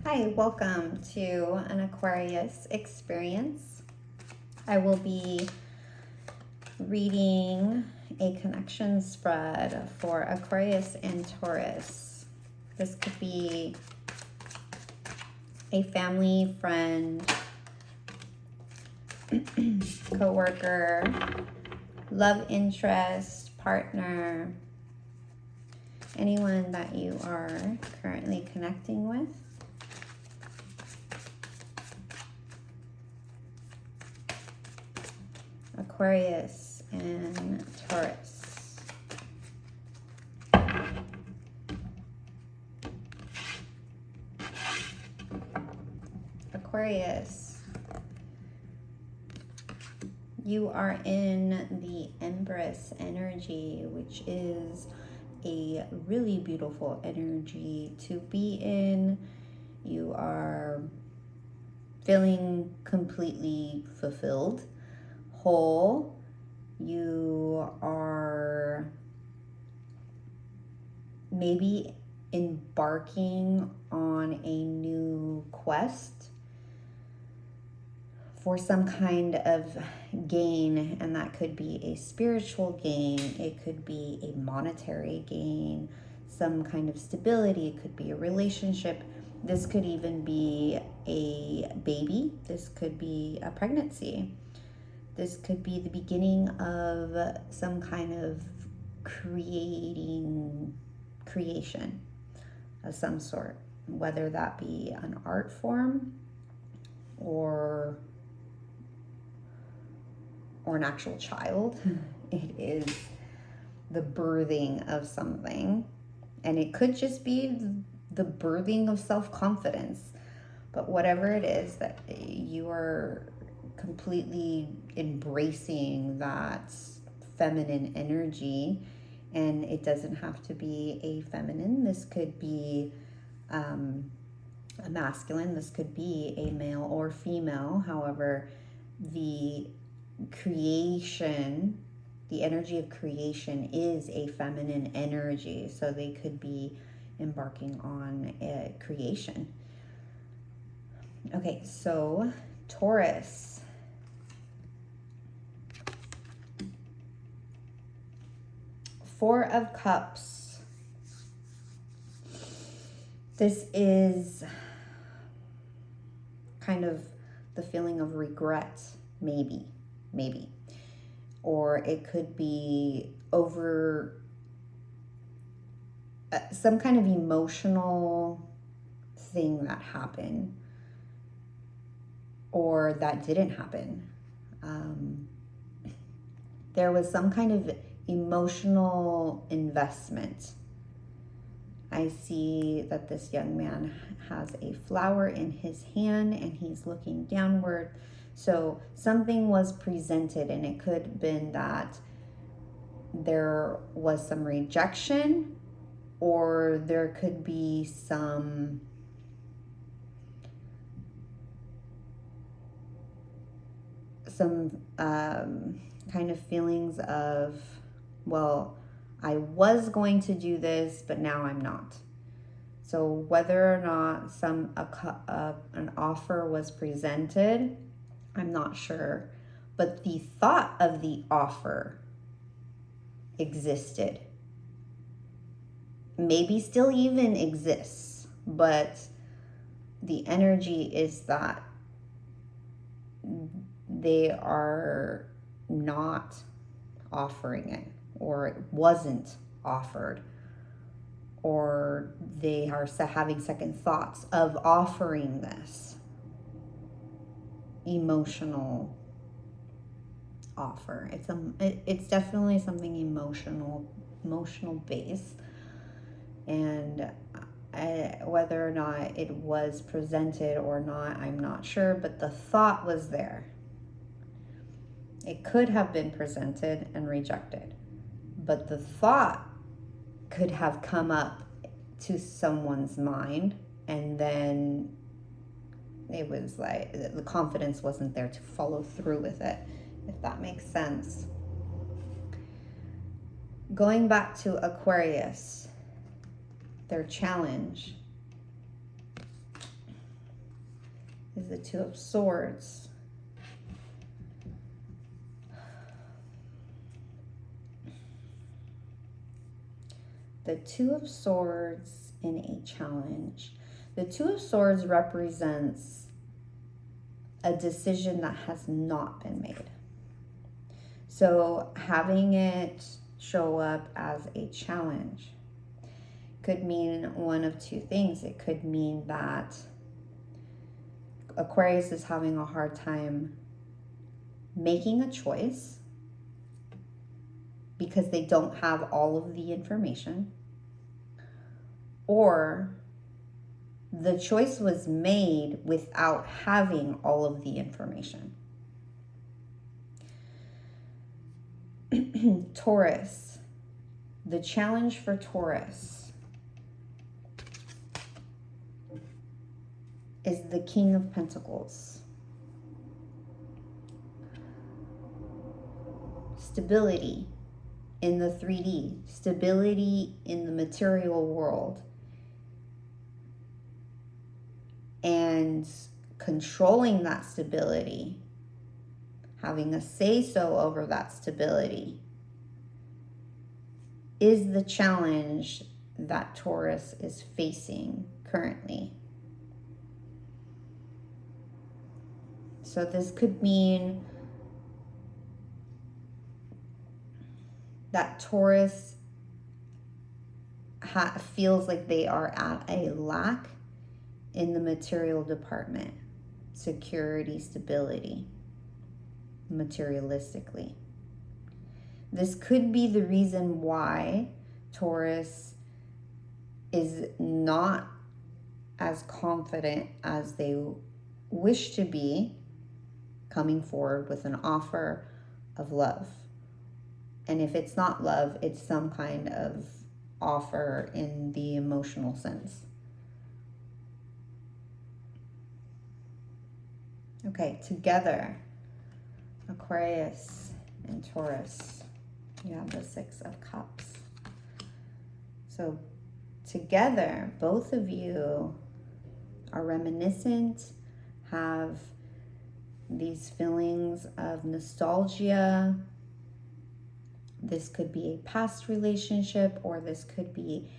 Hi, welcome to an Aquarius experience. I will be reading a connection spread for Aquarius and Taurus. This could be a family, friend, coworker, love interest, partner, anyone that you are currently connecting with. Aquarius and Taurus. Aquarius, you are in the Empress energy, which is a really beautiful energy to be in. You are feeling completely fulfilled, whole. You are maybe embarking on a new quest for some kind of gain, and that could be a spiritual gain, it could be a monetary gain, some kind of stability, it could be a relationship, this could even be a baby, this could be a pregnancy. This could be the beginning of some kind of creation of some sort, whether that be an art form or an actual child. It is the birthing of something, and it could just be the birthing of self-confidence. But whatever it is that you are completely embracing, that feminine energy, and it doesn't have to be a feminine. This could be a masculine, this could be a male or female. However, the creation, the energy of creation is a feminine energy, so they could be embarking on a creation. Okay, so Taurus. Four of Cups. This is kind of the feeling of regret, maybe. Or it could be over some kind of emotional thing that happened or that didn't happen. There was some kind of emotional investment. I see that this young man has a flower in his hand and he's looking downward. So something was presented, and it could have been that there was some rejection, or there could be some kind of feelings of, well, I was going to do this, but now I'm not. So whether or not an offer was presented, I'm not sure. But the thought of the offer existed. Maybe still even exists, but the energy is that they are not offering it, or it wasn't offered, or they are having second thoughts of offering this emotional offer. It's definitely something emotional based, and whether or not it was presented or not, I'm not sure, but the thought was there. It could have been presented and rejected, but the thought could have come up to someone's mind, and then it was like the confidence wasn't there to follow through with it, if that makes sense. Going back to Aquarius, their challenge. is the Two of Swords. The Two of Swords in a challenge. The Two of Swords represents a decision that has not been made. So having it show up as a challenge could mean one of two things. It could mean that Aquarius is having a hard time making a choice because they don't have all of the information, or the choice was made without having all of the information. Taurus, the challenge for Taurus is the King of Pentacles. Stability in the 3D, stability in the material world, and controlling that stability, having a say-so over that stability, is the challenge that Taurus is facing currently. So this could mean that Taurus feels like they are at a lack in the material department, security, stability, materialistically. This could be the reason why Taurus is not as confident as they wish to be coming forward with an offer of love. And if it's not love, it's some kind of offer in the emotional sense. Okay, together, Aquarius and Taurus, you have the Six of Cups. So together, both of you are reminiscent, have these feelings of nostalgia. This could be a past relationship, or this could be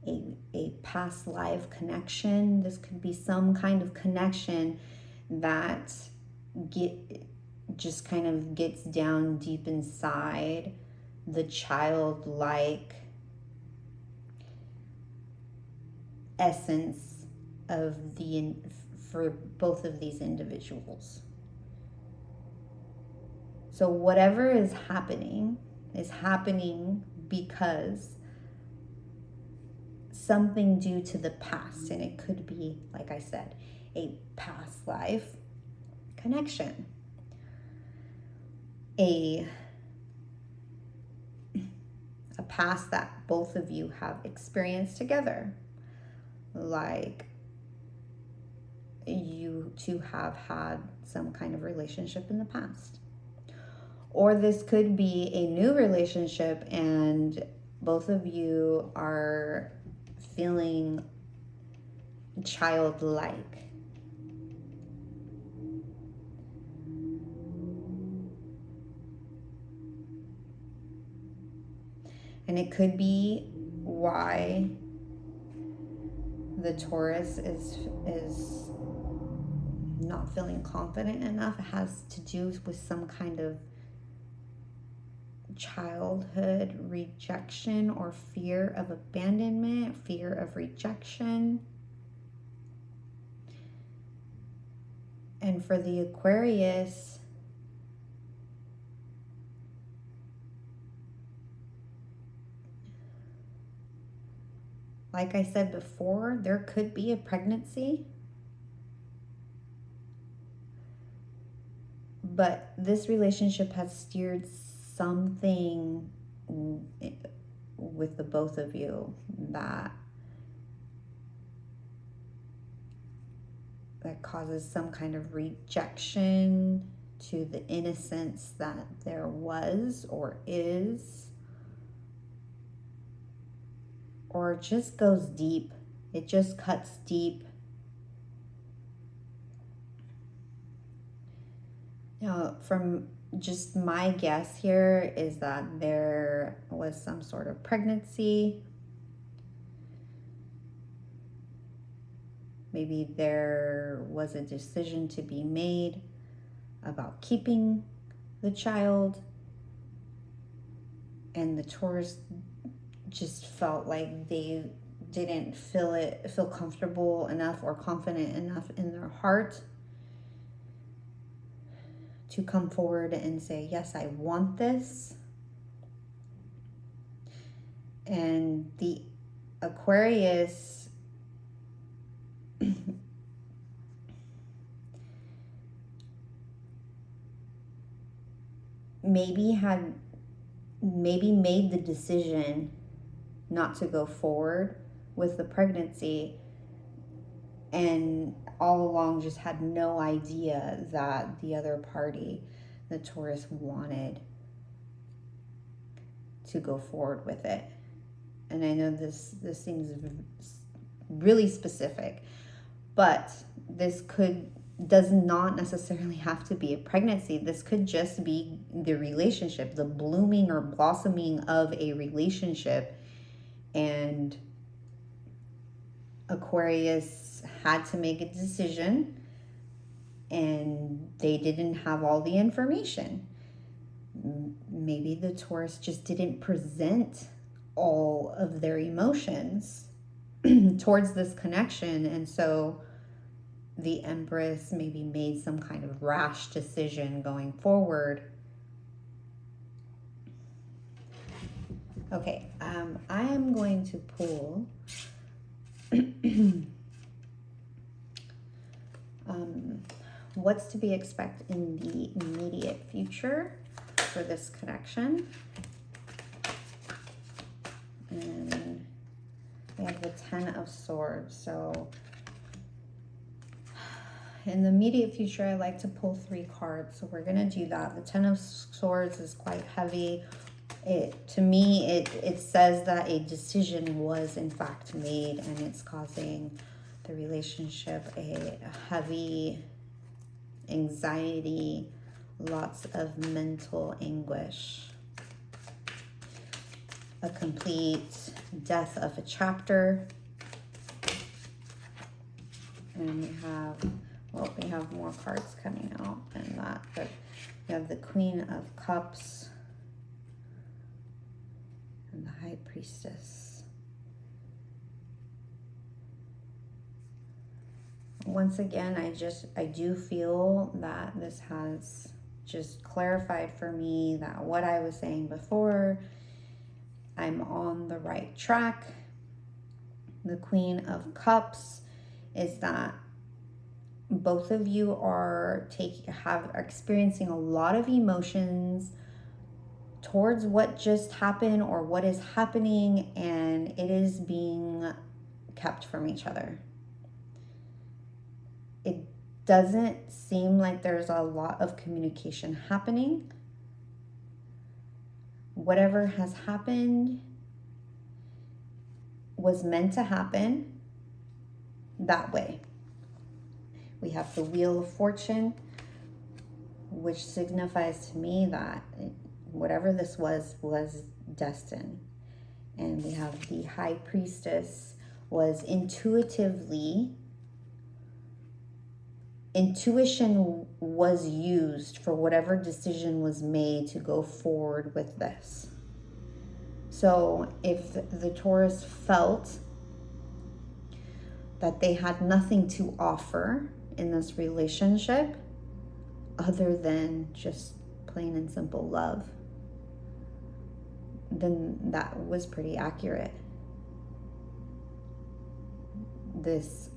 a past life connection. This could be some kind of connection that just kind of gets down deep inside the childlike essence of for both of these individuals. So whatever is happening because something due to the past, and it could be, like I said, a past life connection, a past that both of you have experienced together, like you two have had some kind of relationship in the past. Or this could be a new relationship and both of you are feeling childlike. And it could be why the Taurus is not feeling confident enough. It has to do with some kind of childhood rejection or fear of abandonment, fear of rejection. And for the Aquarius, like I said before, there could be a pregnancy. But this relationship has steered something with the both of you that causes some kind of rejection to the innocence that there was or is, or it just goes deep. It just cuts deep. Now, from just my guess here is that there was some sort of pregnancy. Maybe there was a decision to be made about keeping the child, and the Taurus just felt like they didn't feel comfortable enough or confident enough in their heart to come forward and say, yes, I want this. And the Aquarius maybe made the decision not to go forward with the pregnancy, and all along just had no idea that the other party, the Taurus, wanted to go forward with it. And I know this seems really specific, but this does not necessarily have to be a pregnancy. This could just be the relationship, the blooming or blossoming of a relationship. And Aquarius had to make a decision, and they didn't have all the information. Maybe the Taurus just didn't present all of their emotions towards this connection, and so the Empress maybe made some kind of rash decision going forward. Okay, I am going to pull what's to be expected in the immediate future for this connection. And we have the Ten of Swords. So in the immediate future, I like to pull 3 cards. So we're going to do that. The Ten of Swords is quite heavy. To me, it says that a decision was in fact made, and it's causing the relationship a heavy anxiety, lots of mental anguish, a complete death of a chapter. And we have more cards coming out than that, but we have the Queen of Cups and the High Priestess. Once again, I do feel that this has just clarified for me that what I was saying before, I'm on the right track. The Queen of Cups is that both of you are experiencing a lot of emotions towards what just happened or what is happening, and it is being kept from each other. It doesn't seem like there's a lot of communication happening. Whatever has happened was meant to happen that way. We have the Wheel of Fortune, which signifies to me that whatever this was destined. And we have the High Priestess, was intuition was used for whatever decision was made to go forward with this. So if the Taurus felt that they had nothing to offer in this relationship other than just plain and simple love, then that was pretty accurate. This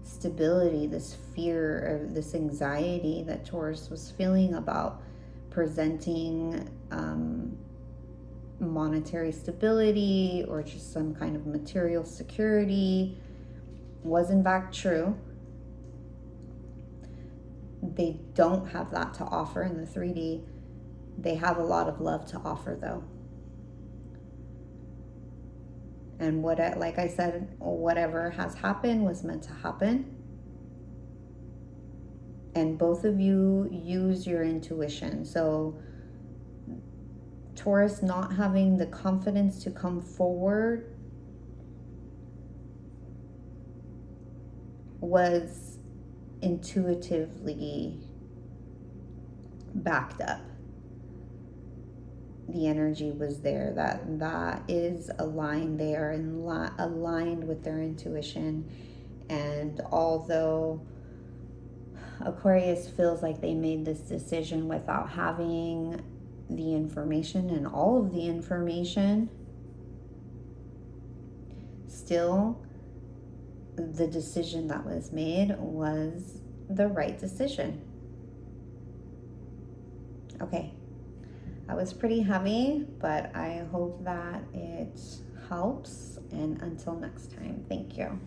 stability, this fear, or this anxiety that Taurus was feeling about presenting monetary stability or just some kind of material security was in fact true. They don't have that to offer in the 3D. They have a lot of love to offer though. And like I said, whatever has happened was meant to happen. And both of you use your intuition. So Taurus not having the confidence to come forward was intuitively backed up. The energy was there, that is aligned. They are aligned with their intuition. And although Aquarius feels like they made this decision without having the information and all of the information, still the decision that was made was the right decision. Okay, that was pretty heavy, but I hope that it helps. And until next time, thank you.